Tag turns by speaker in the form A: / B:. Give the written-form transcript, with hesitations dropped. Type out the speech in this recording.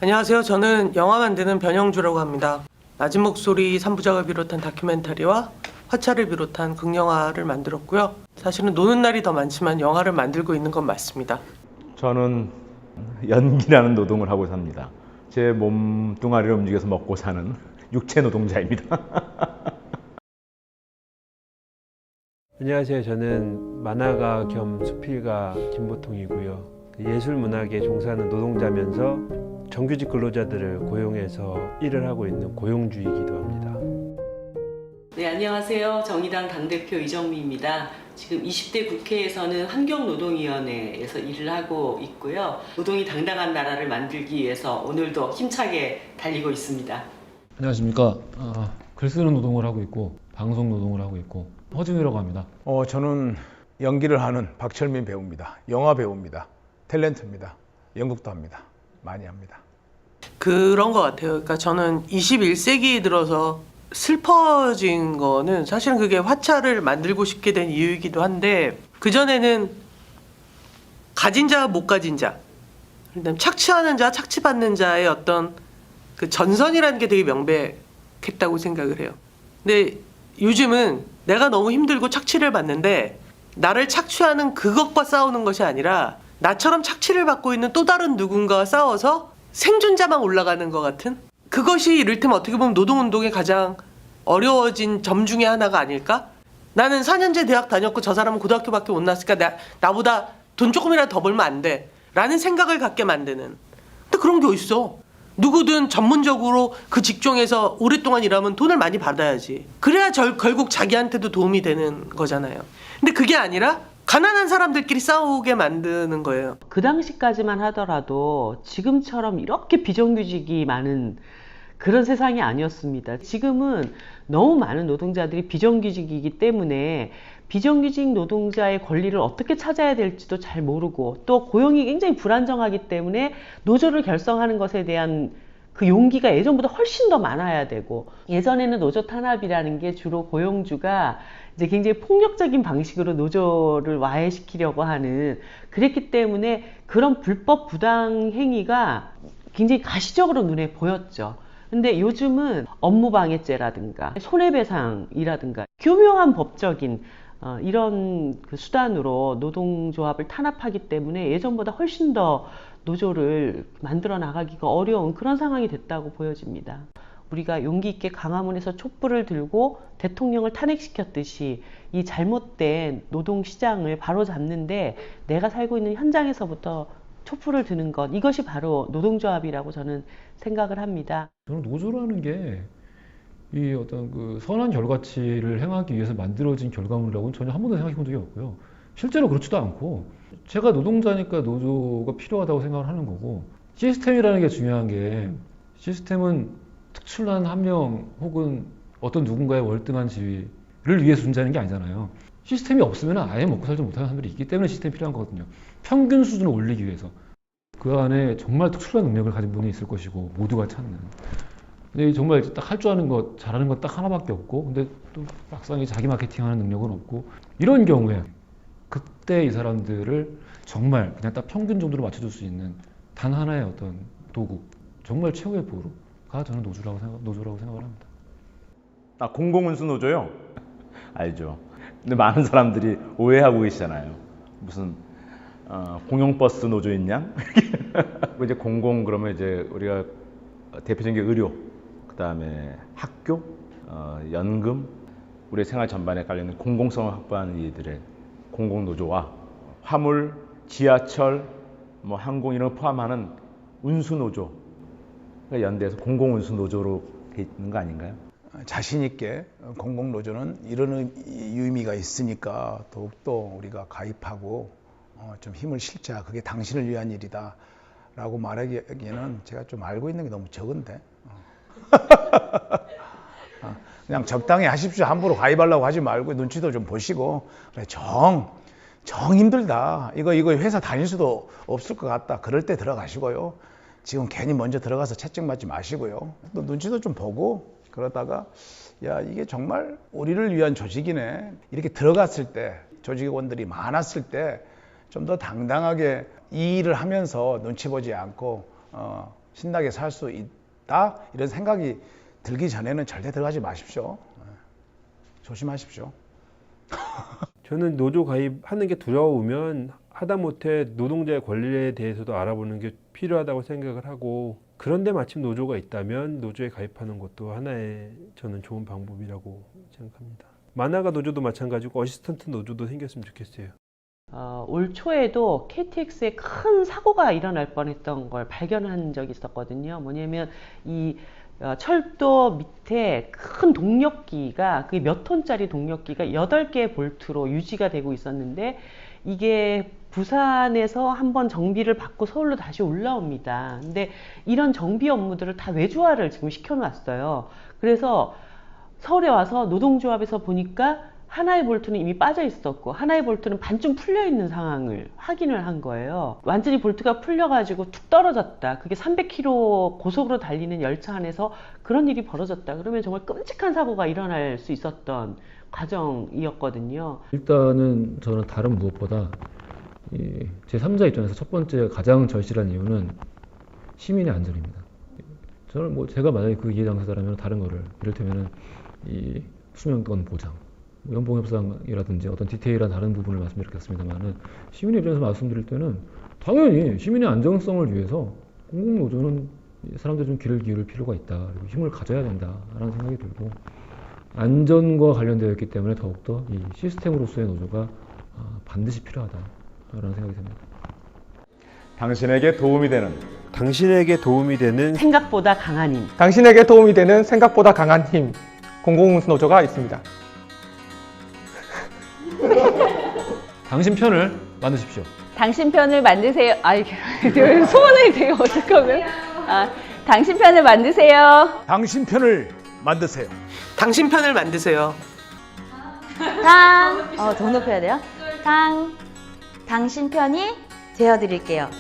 A: 안녕하세요. 저는 영화 만드는 변영주라고 합니다. 낮은 목소리 3부작을 비롯한 다큐멘터리와 화차를 비롯한 극영화를 만들었고요. 사실은 노는 날이 더 많지만 영화를 만들고 있는 건 맞습니다.
B: 저는 연기라는 노동을 하고 삽니다. 제 몸뚱아리를 움직여서 먹고 사는 육체 노동자입니다.
C: 안녕하세요. 저는 만화가 겸 수필가 김보통이고요. 예술 문학에 종사하는 노동자면서 정규직 근로자들을 고용해서 일을 하고 있는 고용주이기도 합니다.
D: 네, 안녕하세요. 정의당 당대표 이정미입니다. 지금 20대 국회에서는 환경노동위원회에서 일을 하고 있고요. 노동이 당당한 나라를 만들기 위해서 오늘도 힘차게 달리고 있습니다.
E: 안녕하십니까. 글 쓰는 노동을 하고 있고 방송 노동을 하고 있고 허중이라고 합니다.
F: 저는 연기를 하는 박철민 배우입니다. 영화 배우입니다. 탤런트입니다. 연극도 합니다. 많이 합니다.
A: 그런 것 같아요. 그러니까 저는 21세기에 들어서 슬퍼진 거는 사실은 그게 화차를 만들고 싶게 된 이유이기도 한데, 그전에는 가진 자, 못 가진 자, 그다음 착취하는 자, 착취받는 자의 어떤 그 전선이라는 게 되게 명백했다고 생각을 해요. 근데 요즘은 내가 너무 힘들고 착취를 받는데 나를 착취하는 그것과 싸우는 것이 아니라 나처럼 착취를 받고 있는 또 다른 누군가와 싸워서 생존자만 올라가는 것 같은, 그것이 이를테면 어떻게 보면 노동운동의 가장 어려워진 점 중에 하나가 아닐까? 나는 4년제 대학 다녔고 저 사람은 고등학교밖에 못 나왔으니까 나보다 돈 조금이라도 더 벌면 안 돼 라는 생각을 갖게 만드는. 근데 그런 게 어딨어. 누구든 전문적으로 그 직종에서 오랫동안 일하면 돈을 많이 받아야지. 그래야 결국 자기한테도 도움이 되는 거잖아요. 근데 그게 아니라 가난한 사람들끼리 싸우게 만드는 거예요.
D: 그 당시까지만 하더라도 지금처럼 이렇게 비정규직이 많은 그런 세상이 아니었습니다. 지금은 너무 많은 노동자들이 비정규직이기 때문에 비정규직 노동자의 권리를 어떻게 찾아야 될지도 잘 모르고, 또 고용이 굉장히 불안정하기 때문에 노조를 결성하는 것에 대한 그 용기가 예전보다 훨씬 더 많아야 되고, 예전에는 노조 탄압이라는 게 주로 고용주가 이제 굉장히 폭력적인 방식으로 노조를 와해시키려고 하는, 그랬기 때문에 그런 불법 부당 행위가 굉장히 가시적으로 눈에 보였죠. 근데 요즘은 업무방해죄라든가 손해배상이라든가 교묘한 법적인 이런 그 수단으로 노동조합을 탄압하기 때문에 예전보다 훨씬 더 노조를 만들어 나가기가 어려운 그런 상황이 됐다고 보여집니다. 우리가 용기 있게 광화문에서 촛불을 들고 대통령을 탄핵시켰듯이 이 잘못된 노동시장을 바로잡는데 내가 살고 있는 현장에서부터 촛불을 드는 것, 이것이 바로 노동조합이라고 저는 생각을 합니다.
E: 저는 노조라는 게 이 어떤 그 선한 결과치를 행하기 위해서 만들어진 결과물이라고는 전혀 한 번도 생각해 본 적이 없고요. 실제로 그렇지도 않고, 제가 노동자니까 노조가 필요하다고 생각을 하는 거고, 시스템이라는 게 중요한 게, 시스템은 특출난 한 명 혹은 어떤 누군가의 월등한 지위를 위해서 존재하는 게 아니잖아요. 시스템이 없으면 아예 먹고 살지 못하는 사람들이 있기 때문에 시스템이 필요한 거거든요. 평균 수준을 올리기 위해서. 그 안에 정말 특출난 능력을 가진 분이 있을 것이고, 모두가 찾는. 근데 정말 딱 할 줄 아는 것, 잘하는 것 딱 하나밖에 없고, 근데 또 막상 자기 마케팅하는 능력은 없고, 이런 경우에 그때 이 사람들을 정말 그냥 딱 평균 정도로 맞춰줄 수 있는 단 하나의 어떤 도구, 정말 최후의 보루가 저는 노조라고 생각을 합니다.
B: 공공운수 노조요? 알죠. 근데 많은 사람들이 오해하고 계시잖아요. 무슨 공영버스 노조인 양? 이제 공공 그러면 이제 우리가 대표적인 게 의료, 그 다음에 학교, 연금, 우리 생활 전반에 깔려있는 공공성을 확보하는 이들의 공공노조와 화물, 지하철, 항공 이런 걸 포함하는 운수노조가 연대해서 공공운수노조로 돼 있는 거 아닌가요?
F: 자신 있게 공공노조는 이런 의미가 있으니까 더욱더 우리가 가입하고 좀 힘을 실자, 그게 당신을 위한 일이다 라고 말하기에는 제가 좀 알고 있는 게 너무 적은데 그냥 적당히 하십시오. 함부로 가입하려고 하지 말고 눈치도 좀 보시고, 그래, 정 힘들다, 이거 회사 다닐 수도 없을 것 같다, 그럴 때 들어가시고요. 지금 괜히 먼저 들어가서 채찍 맞지 마시고요. 또 눈치도 좀 보고, 그러다가 야, 이게 정말 우리를 위한 조직이네, 이렇게 들어갔을 때, 조직원들이 많았을 때 좀 더 당당하게 이 일을 하면서 눈치 보지 않고 신나게 살 수 있다 이런 생각이 들기 전에는 절대 들어가지 마십시오. 조심하십시오.
C: 저는 노조 가입하는 게 두려우면 하다못해 노동자의 권리에 대해서도 알아보는 게 필요하다고 생각을 하고, 그런데 마침 노조가 있다면 노조에 가입하는 것도 하나의 저는 좋은 방법이라고 생각합니다. 만화가 노조도 마찬가지고 어시스턴트 노조도 생겼으면 좋겠어요.
D: 올 초에도 KTX에 큰 사고가 일어날 뻔했던 걸 발견한 적이 있었거든요. 뭐냐면 이 철도 밑에 큰 동력기가, 그게 몇 톤짜리 동력기가 8개의 볼트로 유지가 되고 있었는데, 이게 부산에서 한번 정비를 받고 서울로 다시 올라옵니다. 근데 이런 정비 업무들을 다 외주화를 지금 시켜놨어요. 그래서 서울에 와서 노동조합에서 보니까 하나의 볼트는 이미 빠져 있었고 하나의 볼트는 반쯤 풀려 있는 상황을 확인을 한 거예요. 완전히 볼트가 풀려가지고 툭 떨어졌다. 그게 300km 고속으로 달리는 열차 안에서 그런 일이 벌어졌다. 그러면 정말 끔찍한 사고가 일어날 수 있었던 과정이었거든요.
E: 일단은 저는 다른 무엇보다 이 제3자 입장에서 첫 번째 가장 절실한 이유는 시민의 안전입니다. 저는 뭐 제가 만약에 그 이해 당사자라면 다른 거를, 이를테면은 이 수명권 보장, 연봉 협상이라든지 어떤 디테일한 다른 부분을 말씀드렸겠습니다만은, 시민의 입장에서 말씀드릴 때는 당연히 시민의 안정성을 위해서 공공노조는 사람들 좀 귀를 기울일 필요가 있다, 그리고 힘을 가져야 된다라는 생각이 들고, 안전과 관련되어 있기 때문에 더욱더 이 시스템으로서의 노조가 반드시 필요하다라는 생각이 듭니다.
B: 당신에게 도움이 되는
C: 당신에게 도움이 되는
D: 생각보다 강한 힘.
G: 당신에게 도움이 되는 생각보다 강한 힘, 공공운수노조가 있습니다.
E: 당신 편을 만드십시오.
H: 당신 편을 만드세요. 소원을 되게 어떡하면. 당신 편을 만드세요.
F: 당신 편을 만드세요.
A: 당신 편을 만드세요.
H: 더 높여야 돼요. 당신 편이 되어드릴게요.